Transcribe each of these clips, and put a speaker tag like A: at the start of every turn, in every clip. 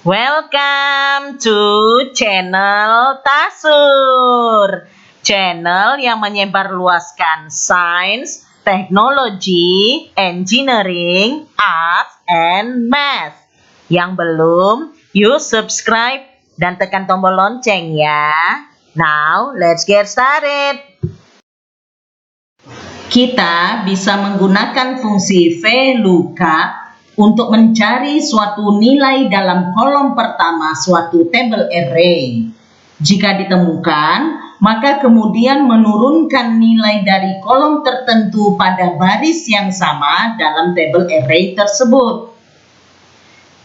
A: Welcome to channel Tasur, channel yang menyebarluaskan sains, teknologi, engineering, art, and math. Yang belum, yuk subscribe dan tekan tombol lonceng ya. Now, let's get started. Kita bisa menggunakan fungsi VLOOKUP untuk mencari suatu nilai dalam kolom pertama suatu tabel array. Jika ditemukan, maka kemudian menurunkan nilai dari kolom tertentu pada baris yang sama dalam tabel array tersebut.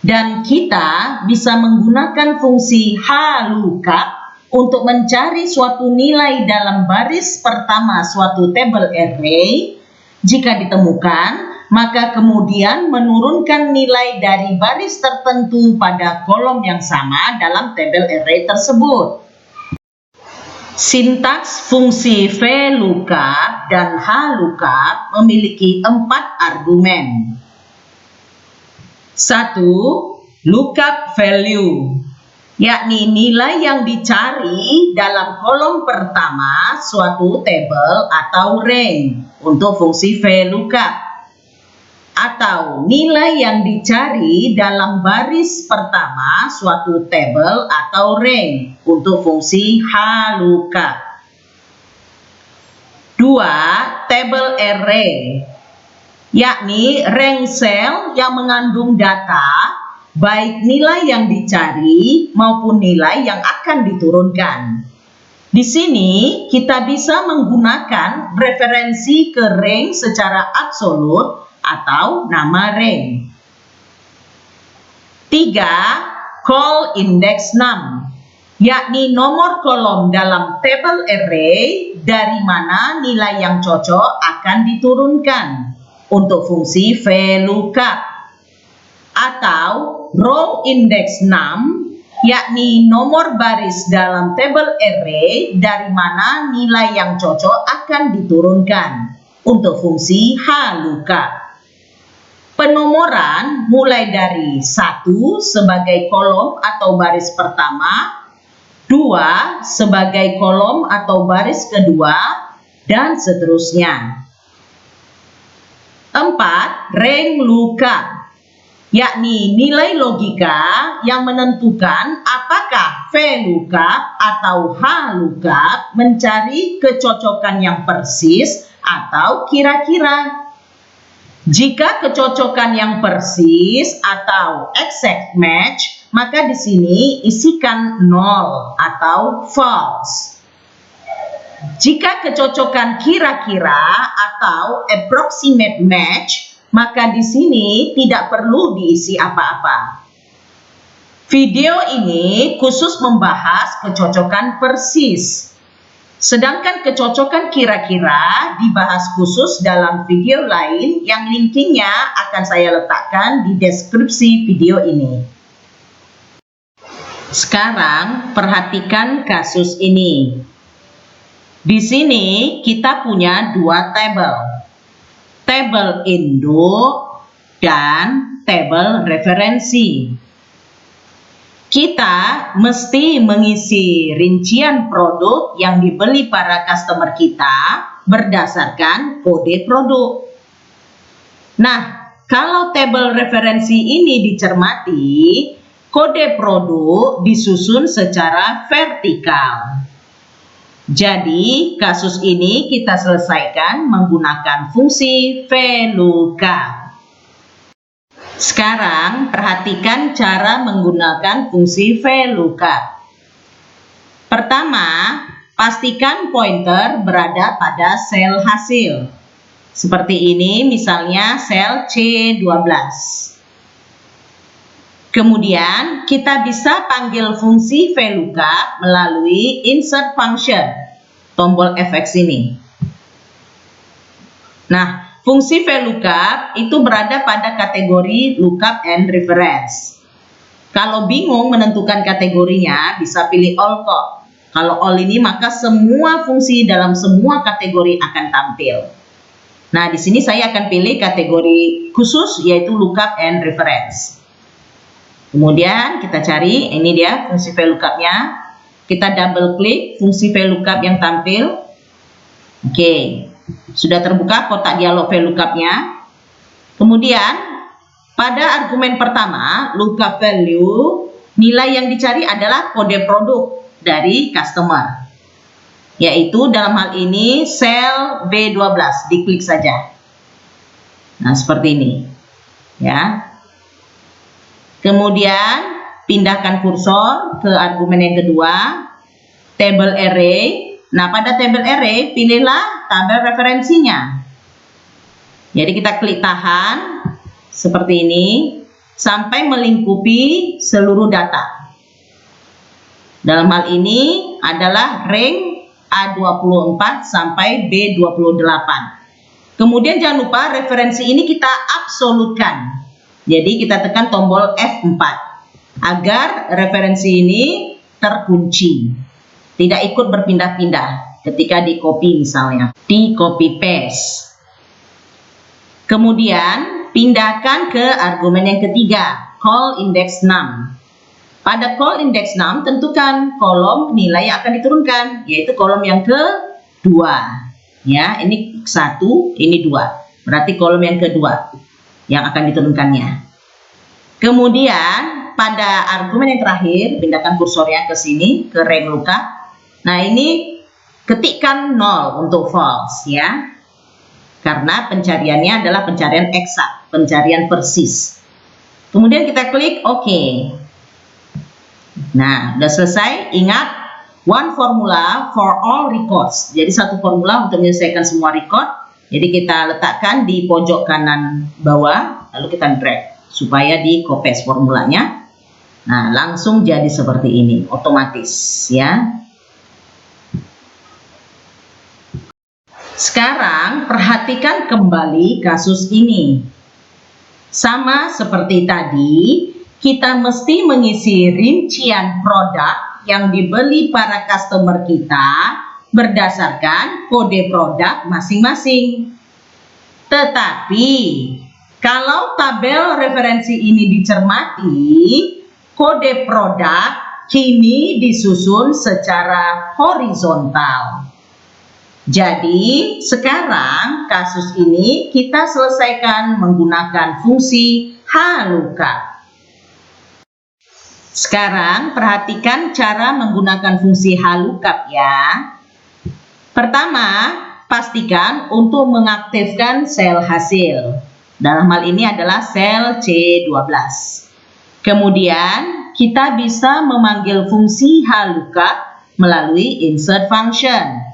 A: Dan kita bisa menggunakan fungsi HLOOKUP untuk mencari suatu nilai dalam baris pertama suatu tabel array. Jika ditemukan, maka kemudian menurunkan nilai dari baris tertentu pada kolom yang sama dalam tabel array tersebut. Sintaks fungsi VLOOKUP dan HLOOKUP memiliki 4 argumen. 1. Lookup value, yakni nilai yang dicari dalam kolom pertama suatu tabel atau range untuk fungsi VLOOKUP. Atau nilai yang dicari dalam baris pertama suatu tabel atau range untuk fungsi HLOOKUP. 2. Table array, yakni rank sel yang mengandung data baik nilai yang dicari maupun nilai yang akan diturunkan. Di sini kita bisa menggunakan referensi ke range secara absolut atau nama range. 3. Call index num, yakni nomor kolom dalam tabel array dari mana nilai yang cocok akan diturunkan untuk fungsi VLOOKUP. Atau row index num, yakni nomor baris dalam tabel array dari mana nilai yang cocok akan diturunkan untuk fungsi HLOOKUP. Penomoran mulai dari 1 sebagai kolom atau baris pertama, 2 sebagai kolom atau baris kedua, dan seterusnya. 4. Rank lookup, yakni nilai logika yang menentukan apakah VLOOKUP atau HLOOKUP mencari kecocokan yang persis atau kira-kira. Jika kecocokan yang persis atau exact match, maka di sini isikan 0 atau false. Jika kecocokan kira-kira atau approximate match, maka di sini tidak perlu diisi apa-apa. Video ini khusus membahas kecocokan persis. Sedangkan kecocokan kira-kira dibahas khusus dalam video lain yang linknya akan saya letakkan di deskripsi video ini. Sekarang perhatikan kasus ini. Di sini kita punya 2 tabel. Tabel induk dan tabel referensi. Kita mesti mengisi rincian produk yang dibeli para customer kita berdasarkan kode produk. Nah, kalau tabel referensi ini dicermati, kode produk disusun secara vertikal. Jadi, kasus ini kita selesaikan menggunakan fungsi VLOOKUP. Sekarang perhatikan cara menggunakan fungsi VLOOKUP. Pertama, pastikan pointer berada pada sel hasil. Seperti ini misalnya sel C12. Kemudian kita bisa panggil fungsi VLOOKUP melalui insert function, tombol fx ini. Nah, fungsi VLOOKUP itu berada pada kategori lookup and reference. Kalau bingung menentukan kategorinya, bisa pilih all kok. Kalau all ini maka semua fungsi dalam semua kategori akan tampil. Nah, di sini saya akan pilih kategori khusus yaitu lookup and reference. Kemudian kita cari, ini dia fungsi VLOOKUP-nya. Kita double klik fungsi VLOOKUP yang tampil. Oke, sudah terbuka kotak dialog VLOOKUP-nya. Kemudian pada argumen pertama, lookup value, nilai yang dicari adalah kode produk dari customer, yaitu dalam hal ini sel B12. Diklik saja. Nah, seperti ini ya. Kemudian pindahkan kursor ke argumen yang kedua, table array. Nah, pada table array pilihlah tabel referensinya. Jadi kita klik tahan seperti ini sampai melingkupi seluruh data. Dalam hal ini adalah rank A24 sampai B28. Kemudian jangan lupa referensi ini kita absolutkan. Jadi kita tekan tombol F4 agar referensi ini terkunci, tidak ikut berpindah-pindah ketika di copy, misalnya di copy paste. Kemudian pindahkan ke argumen yang ketiga, call index num. Pada call index num tentukan kolom nilai yang akan diturunkan, yaitu kolom yang kedua. Ya, ini 1, ini 2. Berarti kolom yang kedua yang akan diturunkannya. Kemudian pada argumen yang terakhir, pindahkan kursornya ke sini, ke rank lookup. Nah, ini ketikkan 0 untuk false ya. Karena pencariannya adalah pencarian eksak, pencarian persis. Kemudian kita klik OK. Nah, sudah selesai. Ingat, one formula for all records. Jadi satu formula untuk menyelesaikan semua record. Jadi kita letakkan di pojok kanan bawah, lalu kita drag supaya di copy paste formulanya. Nah, langsung jadi seperti ini, otomatis ya. Sekarang perhatikan kembali kasus ini. Sama seperti tadi, kita mesti mengisi rincian produk yang dibeli para customer kita berdasarkan kode produk masing-masing. Tetapi kalau tabel referensi ini dicermati, kode produk kini disusun secara horizontal. Jadi sekarang kasus ini kita selesaikan menggunakan fungsi HLOOKUP. Sekarang perhatikan cara menggunakan fungsi HLOOKUP ya. Pertama, pastikan untuk mengaktifkan sel hasil. Dalam hal ini adalah sel C12. Kemudian kita bisa memanggil fungsi HLOOKUP melalui insert function.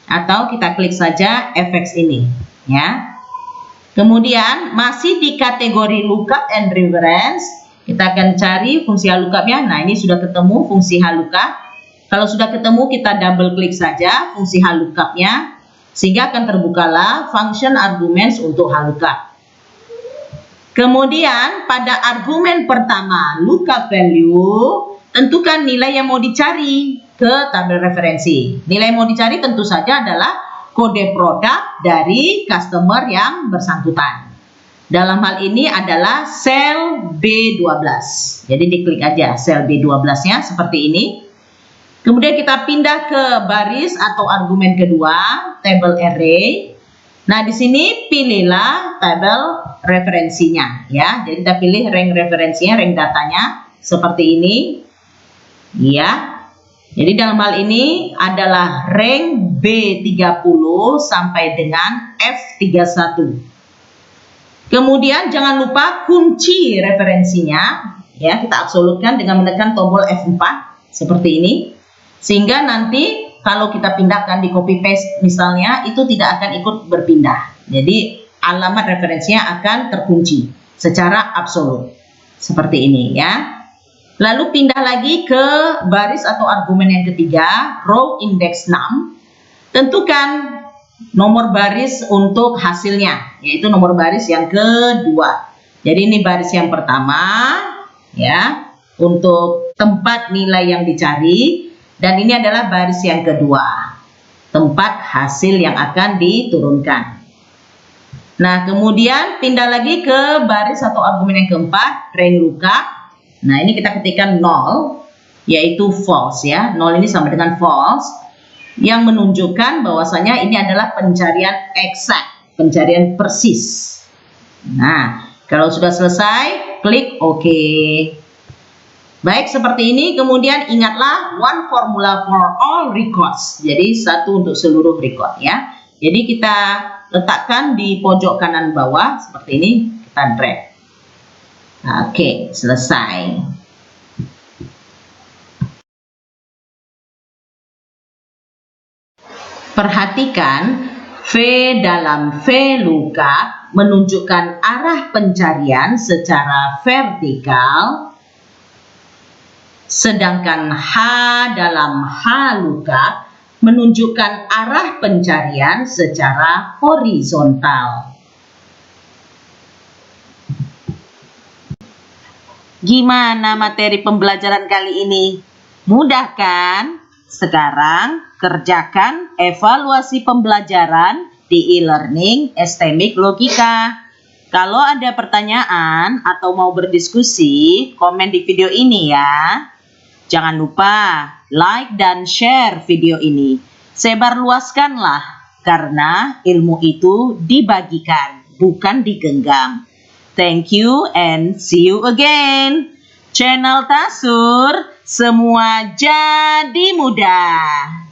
A: Atau kita klik saja fx ini ya. Kemudian masih di kategori lookup and reference, kita akan cari fungsi HLOOKUP-nya. Nah, ini sudah ketemu fungsi HLOOKUP. Kalau sudah ketemu, kita double klik saja fungsi HLOOKUP-nya sehingga akan terbukalah function arguments untuk HLOOKUP. Kemudian pada argumen pertama lookup value, tentukan nilai yang mau dicari ke tabel referensi. Nilai yang mau dicari tentu saja adalah kode produk dari customer yang bersangkutan. Dalam hal ini adalah sel B12. Jadi diklik aja sel B12-nya seperti ini. Kemudian kita pindah ke baris atau argumen kedua, table array. Nah, di sini pilihlah tabel referensinya ya. Jadi kita pilih rank referensinya, rank datanya seperti ini. Ya. Jadi dalam hal ini adalah rank B30 sampai dengan F31. Kemudian jangan lupa kunci referensinya ya, kita absolutkan dengan menekan tombol F4 seperti ini. Sehingga nanti kalau kita pindahkan di copy paste misalnya, itu tidak akan ikut berpindah. Jadi alamat referensinya akan terkunci secara absolut. Seperti ini ya. Lalu pindah lagi ke baris atau argumen yang ketiga, row index num. Tentukan nomor baris untuk hasilnya, yaitu nomor baris yang kedua. Jadi ini baris yang pertama ya, untuk tempat nilai yang dicari, dan ini adalah baris yang kedua, tempat hasil yang akan diturunkan. Nah, kemudian pindah lagi ke baris atau argumen yang keempat, rank lookup. Nah, ini kita ketikkan 0, yaitu false ya. 0 ini sama dengan false, yang menunjukkan bahwasanya ini adalah pencarian exact, pencarian persis. Nah, kalau sudah selesai, klik OK. Baik, seperti ini. Kemudian ingatlah one formula for all records. Jadi satu untuk seluruh record ya. Jadi kita letakkan di pojok kanan bawah seperti ini, kita drag. Oke, selesai. Perhatikan, V dalam VLOOKUP menunjukkan arah pencarian secara vertikal, sedangkan H dalam HLOOKUP menunjukkan arah pencarian secara horizontal. Gimana materi pembelajaran kali ini? Mudah kan? Sekarang kerjakan evaluasi pembelajaran di e-learning STMIC Logika. Kalau ada pertanyaan atau mau berdiskusi, komen di video ini ya. Jangan lupa like dan share video ini. Sebarluaskanlah, karena ilmu itu dibagikan, bukan digenggam. Thank you and see you again. Channel Tasur, semua jadi mudah.